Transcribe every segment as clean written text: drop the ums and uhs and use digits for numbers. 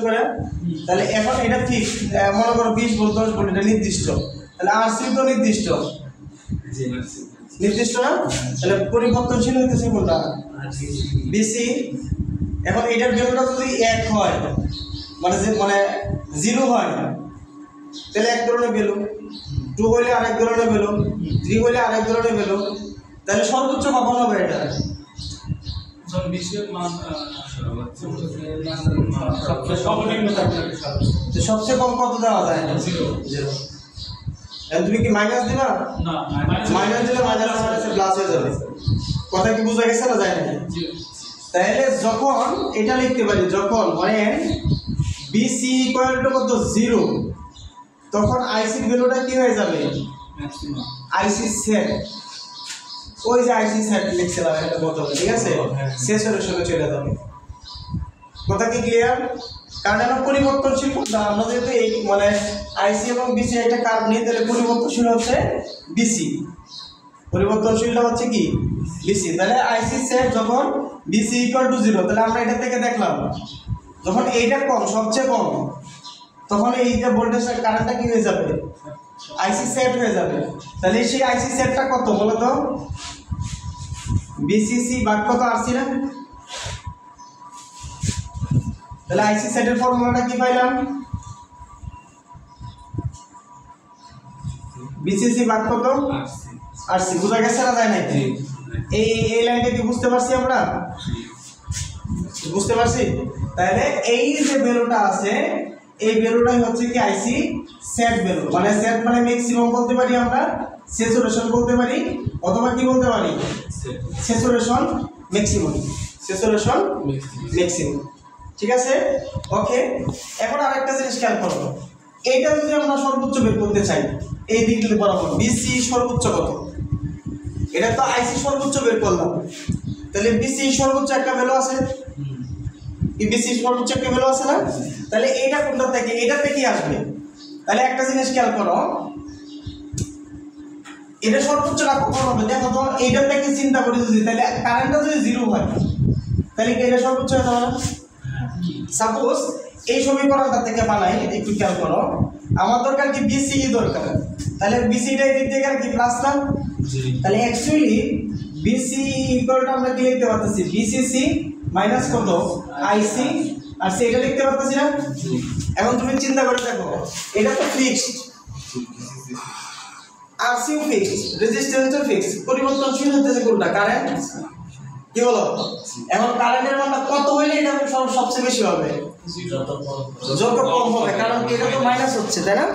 করে তাহলে এখন এটা ফিক্স মনে করো 20 ভোল্ট 10 ভোল্ট এটা নির্দিষ্ট তাহলে আরসি তো নির্দিষ্ট নির্দিষ্ট না তাহলে পরিবর্তনশীল হইতেছে কোনটা বিসি এখন এটার ভ্যালুটা যদি 1 হয় মানে যে মানে 0 হয় তাহলে এক ধরনের ভ্যালু 2 হইলে আরেক ধরনের ভ্যালু 3 হইলে আরেক ধরনের ভ্যালু তাহলে সর্বোচ্চ কখন হবে এটা যখন বিশ্বের মান সবচেয়ে কম কত দেওয়া যায় 0 এখন তুমি কি মাইনাস দিবা না মাইনাস দিলে মাইনাসে প্লাস হয়ে যাবে কথা কি বোঝা গেছে না যায় না তাহলে যখন এটা লিখতে পারি যখন মানে BC ইকুয়াল টু কত 0 তখন আইসি ভ্যালুটা কি হয়ে যাবে ম্যাক্সিমাম আইসি সেট ওই যে আইসি সেট লিখছিলাম এটা কত হবে ঠিক আছে শেষের সঙ্গে চলে যাবে কথা কি ক্লিয়ার কারণ এটা পরিবর্তনশীল কোনটা আমরা যেহেতু এই মানে আইসি এবং বিসি একটা কার্ভ নিয়ে তাহলে পরিবর্তনশীল হচ্ছে বিসি পরিবর্তনশীলটা হচ্ছে কি বিসি তাহলে আইসি সেট যখন বিসি ইকুয়াল টু 0 তাহলে আমরা এটা থেকে দেখলাম যখন এইটা কম সবচেয়ে কম তখন এই যে ভোল্টেজের কারেন্টটা কি হয়ে যাবে আইসি সেট হয়ে যাবে তাহলে সেই আইসি সেটটা কত বলো তো বিসিসি ভাগ কত আরসি না তাহলে আইসি সেটের ফর্মুলাটা কি পাইলাম বিসিসি ভাগ কত আরসি বুঝা গেছে না যায় নাকি এই এই লাইনটা কি বুঝতে পারছি আমরা বুঝতে পারছি তাহলে এই যে ভ্যালুটা আছে এই ভ্যালুটাই হচ্ছে কি আইসি সেট ভ্যালু মানে সেট মানে ম্যাক্সিমাম বলতে পারি আমরা স্যাচুরেশন বলতে পারি অথবা কি বলতে পারি স্যাচুরেশন ম্যাক্সিমাম স্যাচুরেশন ম্যাক্সিমাম ঠিক আছে ওকে এখন আরেকটা জিনিস খেয়াল করো এইটা যদি আমরা সর্বোচ্চ বের করতে চাই এই দিকগুলো বরাবর বিসি সর্বোচ্চ কত এটা তো আইসি সর্বোচ্চ বের করলাম তাহলে বিসি সর্বোচ্চ একটা ভ্যালু আছে বিসি সর্বোচ্চ একটা ভ্যালু আছে না তাহলে এইটা কোনটা থেকে এটা থেকে আসবে তাহলে একটা জিনিস খেয়াল করো এটা সর্বোচ্চটা কখন হবে দেখো তো এইটা থেকে চিন্তা করি যদি তাহলে কারেন্টটা যদি 0 হয় তাহলে কি এটা সর্বোচ্চ হয়ে যাবে না সাপোজ এই সমীকরণটা থেকে বানাই একটু খেয়াল করো আমার দরকার কি বিসি দরকার তাহলে বিসিটা এই দিক থেকে কি প্লাস না তাহলে অ্যাকচুয়ালি বিসি ইকুয়াল টু আমরা কি লিখতে পারতেছি বিসিসি মাইনাস কত আইসি আর সেটা লিখতে পারতেছি না এখন তুমি চিন্তা করে দেখো এটা তো ফিক্সড আরসিও ফিক্সড রেজিস্ট্যান্সও ফিক্সড পরিবর্তনশীল হতেছে কোনটা কারেন্ট কি বলো এখন কারেন্টের মানটা কত হইলে এটা সবচেয়ে বেশি হবে যত কম হবে কারণ এটা তো মাইনাস হচ্ছে তাই না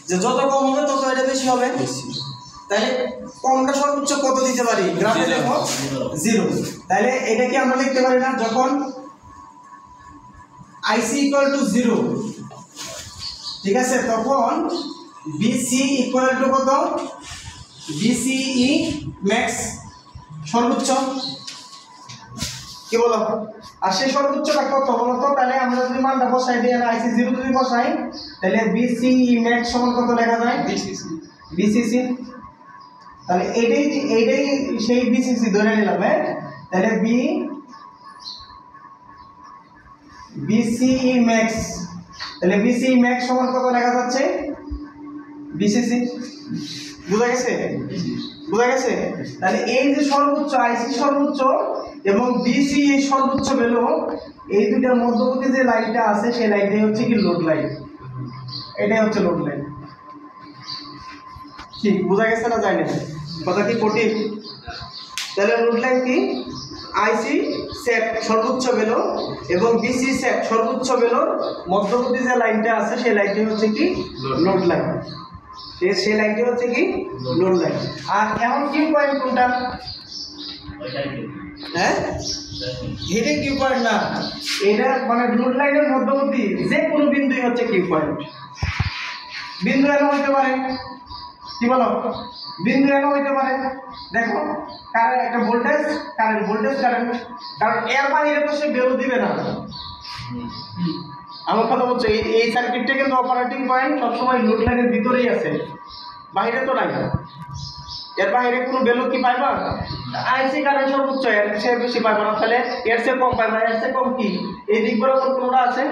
যে যত কম হবে তত এটা বেশি হবে তাহলে কমটা সর্বোচ্চ কত দিতে পারি গ্রাফে দেখো 0 তাহলে এটা কি আমরা লিখতে পারি না যখন আইসি ইকুয়াল টু 0 ঠিক আছে তখন বিসি ইকুয়াল টু কত বিসিই ম্যাক্স সর্বোচ্চ কি বলো আর সেই সর্বোচ্চটা কত বলো তো তাহলে আমরা যদি মানটা বসাই দিই আর আইসি 0 যদি বসাই তাহলে বিসিই ম্যাক্স সমান কত লেখা যায় বিসিসি তাহলে এইটাই সেই বিসিসি ধরে নিলাম হ্যাঁ তাহলে বিসিই ম্যাক্স তাহলে বিসিই ম্যাক্স সমান কত লেখা যাচ্ছে বিসিসি বুঝা গেছে তাহলে এই যে সর্বোচ্চ আইসি সর্বোচ্চ এবং বিসি এই সর্বোচ্চ ভ্যালু এই দুইটার মধ্যবর্তী যে লাইনটা আছে সেই লাইনটাই হচ্ছে কি লোড লাইন এটাই হচ্ছে লোড লাইন ঠিক বুঝা গেছে না যায় না কথা কি কঠিন তাহলে লোড লাইন কি আইসি সেট সর্বোচ্চ ভ্যালু এবং বিসি সেট সর্বোচ্চ ভ্যালুর মধ্যবর্তী যে লাইনটা আছে সেই লাইনটাই হচ্ছে কি লোড লাইন সেই লাইনটি হচ্ছে কি লোড লাইন আর এখন কিউ পয়েন্ট কোনটা হ্যাঁ এটা কিউ পয়েন্ট না এটা মানে লোড লাইনের মধ্যবর্তী যে কোনো বিন্দুই হচ্ছে কিউ পয়েন্ট বিন্দু এনে হইতে পারে কি বলো বিন্দু এনে হইতে পারে দেখো কারেন্ট একটা ভোল্টেজ কারেন্ট কারণ এর বাইরে তো সে ভ্যালু দিবে না আমার কথা বলছো এই সার্কিটটা কিন্তু অপারেটিং পয়েন্ট সবসময় লোড লাইনের ভিতরেই আছে বাইরে তো নাই এর বাইরে কোনো ভ্যালু কি পাইবা আইসি কারেন্ট সর্বোচ্চ এর চেয়ে বেশি পাইবা না তাহলে এর চেয়ে কম পাইবা এর চেয়ে কম কি এই দিক বরাবর কোনটা আছে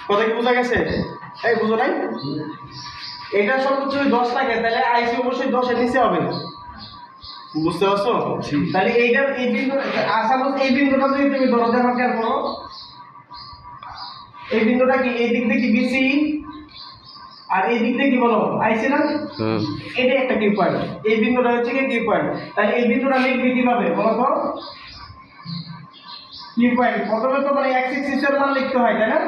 কথা কি বোঝা গেছে? এই বুঝো নাই? এটা সর্বোচ্চ 10 লাগে, তাহলে আইসি অবশ্যই 10 এর নিচে হবে। বুঝতে পারছো? তাহলে এইটার এই বিন্দুটা আসামত এই বিন্দুটা যদি তুমি ধরো, দেখো খেয়াল করো, এই বিন্দুটা কি এই দিক দিয়ে কি বিসি আর এই দিক দিয়ে কি বলো আইসি না? এটা একটা কিউ পয়েন্ট, এই বিন্দুটা হচ্ছে কি কিউ পয়েন্ট। তাহলে এই বিন্দুটা লিখবে কিভাবে বলো তো? কিউ পয়েন্ট প্রথমে তো মানে এক্স এক্সিস এর মান লিখতে হয়, তাই না?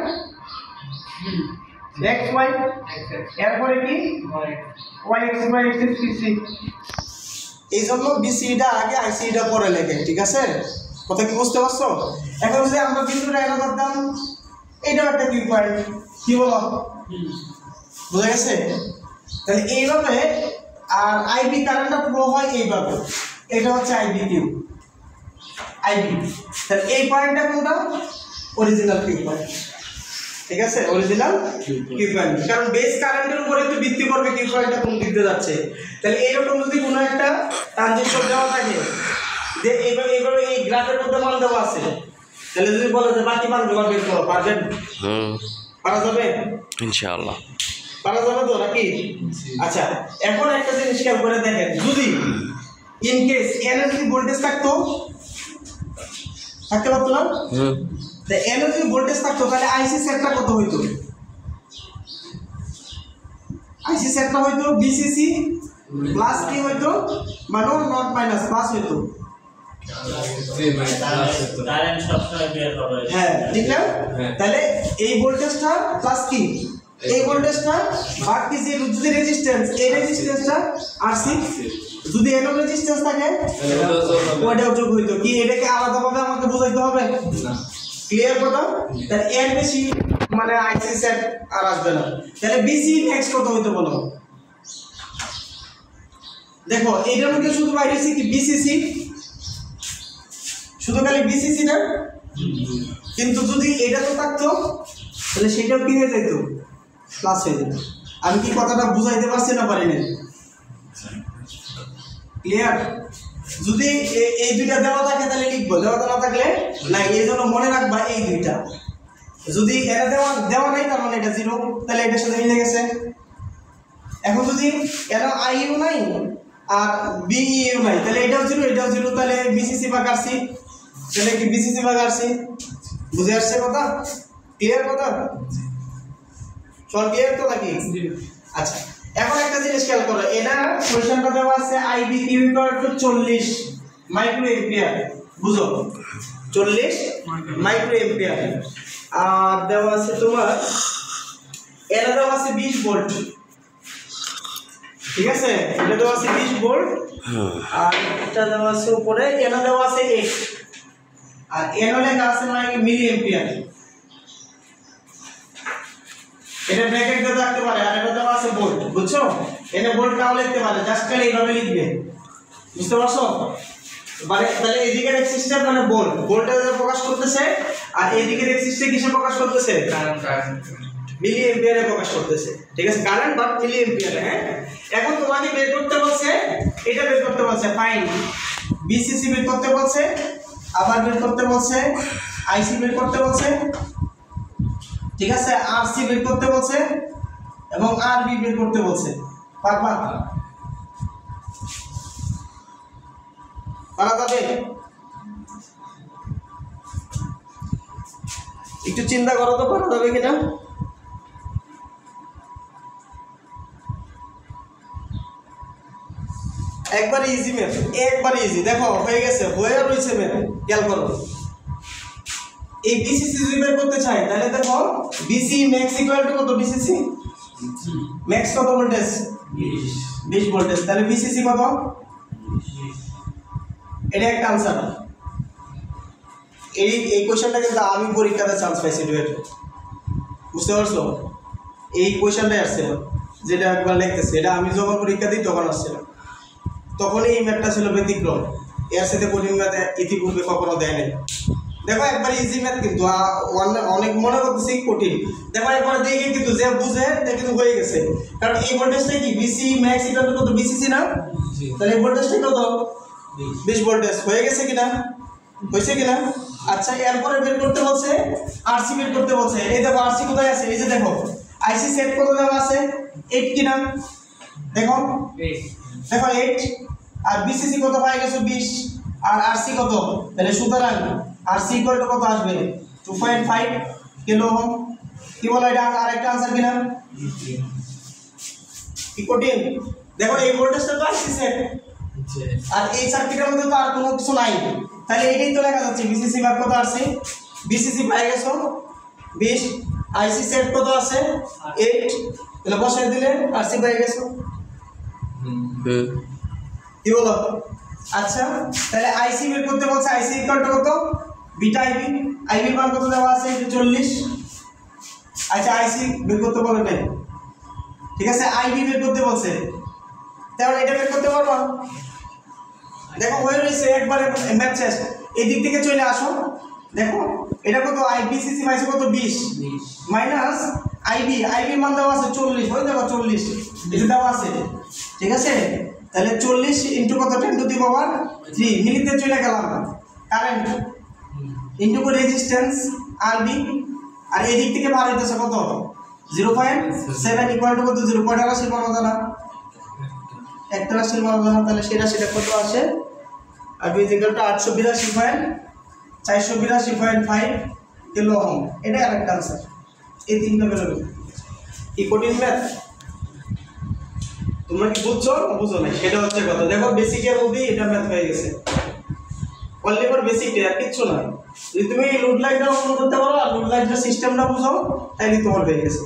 এক্স ওয়াই, এরপরে কি ওয়াই এক্স ওয়াই এক্সিস সিসি। এই জন্য বিসিটা আগে আইসিটা পরে লেখে, ঠিক আছে? কথা কি বুঝতে পারছো? এখন যদি আমরা বিন্দুটা এনে ধরতাম, এইটাও একটা কিউ পয়েন্ট, কি বলো? বুঝা গেছে? তাহলে এইভাবে, আর আইবি কারেন্টটা ফ্লো হয় এইভাবে, এটা হচ্ছে আইবি কিউ, আইবি। তাহলে এই পয়েন্টটা কোনটা? অরিজিনাল কিউ পয়েন্ট, ঠিক আছে? অরিজিনাল কিউ পয়েন্ট, কারণ বেস কারেন্টের উপরে একটু ভিত্তি করবে কিউ পয়েন্টটা কোন দিক দিয়ে যাচ্ছে। তাহলে এইরকম যদি কোনো একটা ট্রানজিস্টর দেওয়া থাকে, যে এইভাবে এইভাবে এই গ্রাফের মধ্যে মান দেওয়া আছে, তাহলে যদি বলে যে বাকি মানগুলো বের করো, পারবেন? পারা যাবে ইনশাআল্লাহ। পারা যাবে তো নাকি? আচ্ছা, এখন একটা জিনিস খেয়াল করে দেখেন, যদি ইন কেস এনার্জি ভোল্টেজ থাকতে পারতো না? The energy voltage থাকতো, তাহলে আইসি সেটটা কত হইতো? আইসি সেটটা হইতো বিসিসি প্লাস কি হইতো, মানে নট মাইনাস প্লাস হইতো। কারেন্ট সবসময় বের হবে। হ্যাঁ, ঠিক না? তাহলে এই ভোল্টেজটা প্লাস কি এই ভোল্টেজটা বাদ কি, যে যদি রেজিস্ট্যান্স, এই রেজিস্ট্যান্সটা আরসি, যদি এনো রেজিস্ট্যান্স থাকে ওইটাও যোগ হইতো। কি এটাকে আলাদাভাবে আমাকে বুঝাইতে হবে না? ক্লিয়ার কথা? তাহলে এর বেশি মানে আইসি সেট আর আসবে না। তাহলে বিসি নেক্সট কত হইতো বলো? দেখো এইটার মধ্যে শুধু বাইরেছি কি বিসিসি, শুধু খালি বিসিসি না, কিন্তু যদি এটা তো থাকতো তাহলে সেটাও কি হয়ে যেত? প্লাস হয়ে যেত। আমি কি কথাটা বুঝাইতে পারছি না পারি না? ক্লিয়ার? যদি এই দুইটা দেওয়া থাকে তাহলে লিখবো, দেওয়া না থাকলে না। এই জন্য মনে রাখবা এই দুইটা, যদি এটা দেওয়া নাই তার মানে এটা জিরো, তাহলে এটার সাথে মিলে গেছে। এখন যদি এটা আইইউ নাই আর বিইউ নাই, তাহলে এটাও জিরো এটাও জিরো, তাহলে বিসিসি ভাগ আরসি, তাহলে কি বিসিসি ভাগ আরসি। বুঝে আসছে কথা? ক্লিয়ার কথা? সব ক্লিয়ার তো নাকি? আচ্ছা, এখন একটা জিনিস খেয়াল করো, এটা কোশ্চেনটা দেওয়া আছে IB Q equal to 40 micro ampere. বুঝো, 40 মাইক্রো এম্পিয়ার। আর দেওয়া আছে তোমার, এটা দেওয়া আছে 20 ভোল্ট, ঠিক আছে? এটা দেওয়া আছে 20 ভোল্ট, আর এটা দেওয়া আছে উপরে, এটা দেওয়া আছে 8, আর এনো লেখা আছে মিলি এম্পিয়ার। এটা ব্র্যাকেট দিয়ে রাখতে পারে, আর এটা দেওয়া আছে ভোল্ট, বুঝছো? এনে ভোল্ট নাও লিখতে পারে, জাস্ট খালি এইভাবে লিখবে। বুঝতে পারছো? মানে তাহলে এদিকে রেজিস্টর মানে ভোল্ট, ভোল্টে প্রকাশ করতেছে, আর এদিকে রেজিস্টর কিসে প্রকাশ করতেছে? কারেন্ট, মিলি এম্পিয়ারে প্রকাশ করতেছে, ঠিক আছে? কারেন্ট বাট মিলি এম্পিয়ারে। হ্যাঁ, এখন তোমাকে বের করতে বলছে, এটা বের করতে বলছে, ফাইন বিসিসি বের করতে বলছে, আবার বের করতে বলছে আইসি বের করতে বলছে, ঠিক আছে? আরসি বের করতে বলছে এবং আরবি বের করতে বলছে। পারবা? পারা যাবে? একটু চিন্তা করো তো, পারা যাবে কিনা? একবার ইজি ম্যাথ, একবার ইজি। দেখো হয়ে গেছে, হয়ে রয়েছে ম্যাথ, খেয়াল করো। এই বিসিসি যদি বের করতে চাই, তাহলে দেখো বিসি ম্যাক্স ইকুয়াল টু কত? বিসিসি ম্যাক্স কত ভোল্টেজ? 20 ভোল্টেজ। তাহলে বিসিসি কত? এটা একটা आंसर। এই কোশ্চেনটা কিন্তু আমি পরীক্ষাতে চান্স পাইছি ডুয়েট, বুঝতে পারছো? এই কোশ্চেনটাই আসছিল, যেটা একবার লিখতেছে, এটা আমি যখন পরীক্ষা দিই তখন আসছিল। তখন এই ম্যাথটা ছিল ব্যতিক্রম, এর সাথে কঠিন ম্যাথ ইতিপূর্বে কখনো দেয় নাই। দেখো একবার ইজি ম্যাথ, কিন্তু অনেক মনে করতেছি কঠিন। দেখো একবার দেখে কিন্তু যে বুঝে তা কিন্তু হয়ে গেছে, কারণ এই ভোল্টেজটা কি বিসি ম্যাক্স ইকুয়াল টু কত? বিসিসি না? তাহলে এই ভোল্টেজটা কত? 20 ভোল্টেজ। হয়ে গেছে কিনা? হয়েছে কিনা? আচ্ছা এরপরে বের করতে বলছে আরসি বের করতে বলছে। এই দেখো আরসি কোথায় আছে, এই যে দেখো আইসি সেট কত দেওয়া আছে 8 কিনা, দেখো দেখো 8, আর বিসিসি কত পাই গেছো 20, আর আরসি কত, তাহলে সুতরাং আরসি ইকুয়াল টু কত আসবে 2.5 কিলো ওহম। কি বলো এটা আরেকটা आंसर কিনা কি কঠিন? দেখো এই ভোল্টেজটা তো আইসি সেট, আর এই সার্কিটের মধ্যে তো আর কোনো কিছু নাই, তাহলে এটাই তো লেখা যাচ্ছে বিসিসি ভাগ কত আছে, বিসিসি পাই গেছো 20, আইসি সেট কত আছে 8, তাহলে বসাই দিলে আরসি পাই গেছো। কি বলো? আচ্ছা তাহলে আইসি বের করতে বলছে, আইসি ইকুয়াল টু কত বিটা আইবি, আইবি মান কত দেওয়া আছে 40। আচ্ছা আইসি বের করতে বলে নাই, ঠিক আছে আইবি বের করতে বলছে, তাহলে এটা বের করতে পারবা। দেখো হয়ে রয়েছে একবারে ম্যাথ শেষ, এই দিক থেকে চলে আসো। দেখো এটা কত আইবিসিসি পাইছে কত 20 মাইনাস আইবি, আইবি মান দেওয়া আছে 40, হয়ে যাবে 40 এটা দেওয়া আছে, ঠিক আছে। তাহলে 40 ইনটু কত 10 টু দি পাওয়ার 3 মিলিতে চলে গেলাম, কারেন্ট ইনটু রেজিস্ট্যান্স আরবি, আর এই দিক থেকে বার হইতেছে কত 0.7 ইকুয়াল টু কত 0.88 মান জানা, একটা রাশির মান জানা, তাহলে সেটা কত আসে আর B equal to 482.5 kilo ohm. এটা আরেকটা आंसर, এই তিনটা বের হবে। কি কঠিন ম্যাথ তোমরা কি বুঝছো না বুঝো না সেটা হচ্ছে কথা। দেখো বেসিকের মধ্যেই এটা ম্যাথ হয়ে গেছে, অনলি ফর বেসিক, আর কিচ্ছু না। যদি তুমি লোড লাইনটা অন করতে পারো আর লোড লাইনটা সিস্টেমটা বুঝো তাহলে তোমার হয়ে গেছে।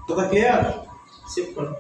তো ক্লিয়ার? শিফট করো।